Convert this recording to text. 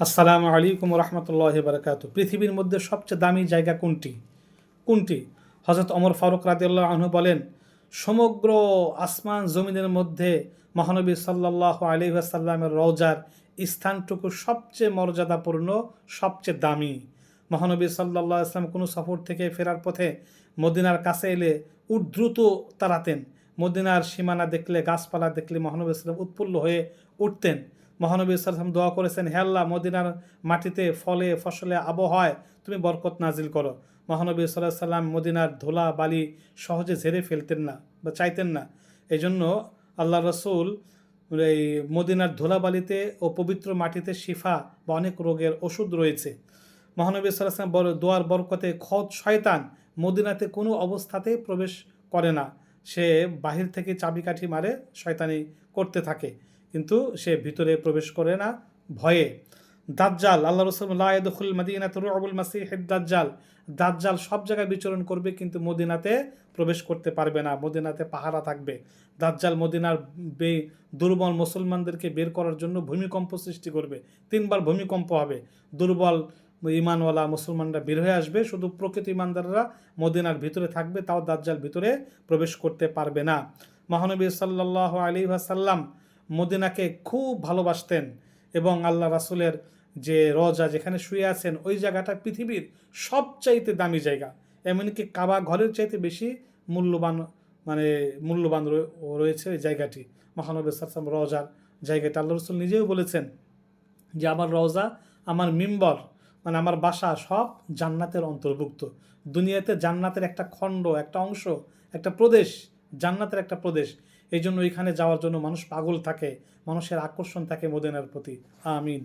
আসসালামু আলাইকুম রহমতুল্লাহ বারকাত। পৃথিবীর মধ্যে সবচেয়ে দামি জায়গা কোনটি? হজরত ওমর ফারুক রাদিয়াল্লাহু আনহু বলেন, সমগ্র আসমান জমিনের মধ্যে মহানবী সাল্লাল্লাহু আলাইহি ওয়াসাল্লামের রওজার স্থানটুকু সবচেয়ে মর্যাদাপূর্ণ, সবচেয়ে দামি। মহানবী সাল্লাল্লাহু আলাইহি ওয়াসাল্লাম কোনো সফর থেকে ফেরার পথে মদিনার কাছে এলে দ্রুত তাড়াতেন। মদিনার সীমানা দেখলে, গাছপালা দেখলে মহানবী সাল্লাম উৎফুল্ল হয়ে উঠতেন। মহানবী সাল্লাম দোয়া করেছেন, হে আল্লাহ, মদিনার মাটিতে ফলে ফসলে আবহাওয়ায় তুমি বরকত নাজিল করো। মহানবী সাল্লাহ সাল্লাম মদিনার ধুলা বালি সহজে ঝেড়ে ফেলতেন না বা চাইতেন না। এই জন্য আল্লাহ রসুল এই মদিনার ধুলাবালিতে ও পবিত্র মাটিতে শিফা বা অনেক রোগের ওষুধ রয়েছে। মহানবী সাল্লাহ সাল্লাম দোয়ার বরকতে শয়তান মদিনাতে কোনো অবস্থাতেই প্রবেশ করে না। সে বাহির থেকে চাবিকাঠি মারে, শয়তানি করতে থাকে, কিন্তু সে ভিতরে প্রবেশ করে না ভয়ে। দাজ্জাল, আল্লাহ রসুল লা ইয়াদখুল মাদিনাতা রু'বুল মাসিহিদ দাজ্জাল, দাজ্জাল সব জায়গায় বিচরণ করবে কিন্তু মদিনাতে প্রবেশ করতে পারবে না, মদিনাতে পাহারা থাকবে। দাজ্জাল মদিনার দুর্বল মুসলমানদেরকে বের করার জন্য ভূমিকম্প সৃষ্টি করবে, 3বার ভূমিকম্প হবে, দুর্বল ইমানওয়ালা মুসলমানরা বের হয়ে আসবে, শুধু প্রকৃত ইমানদাররা মদিনার ভিতরে থাকবে, তাও দাজ্জাল ভিতরে প্রবেশ করতে পারবে না। মহানবী সাল্লাল্লাহু আলাইহি ওয়াসাল্লাম মদিনাকে খুব ভালোবাসতেন এবং আল্লাহ রাসূলের যে রওজা যেখানে শুয়ে আছেন ওই জায়গাটা পৃথিবীর সবচাইতে দামি জায়গা। এমনকি কাবা ঘরের চাইতে বেশি মূল্যবান রয়েছে এই জায়গাটি। মহানবী সাল্লাল্লাহু রওজার জায়গাটা আল্লাহ রাসূল নিজেও বলেছেন যে আমার রওজা, আমার মিম্বর, আমার বাসা সব জান্নাতের অন্তর্ভুক্ত। দুনিয়াতে জান্নাতের একটা খণ্ড, একটা অংশ, একটা প্রদেশ, জান্নাতের একটা প্রদেশ। এই জন্য ওইখানে যাওয়ার জন্য মানুষ পাগল থাকে, মানুষের আকর্ষণ থাকে মদিনার প্রতি। আমিন।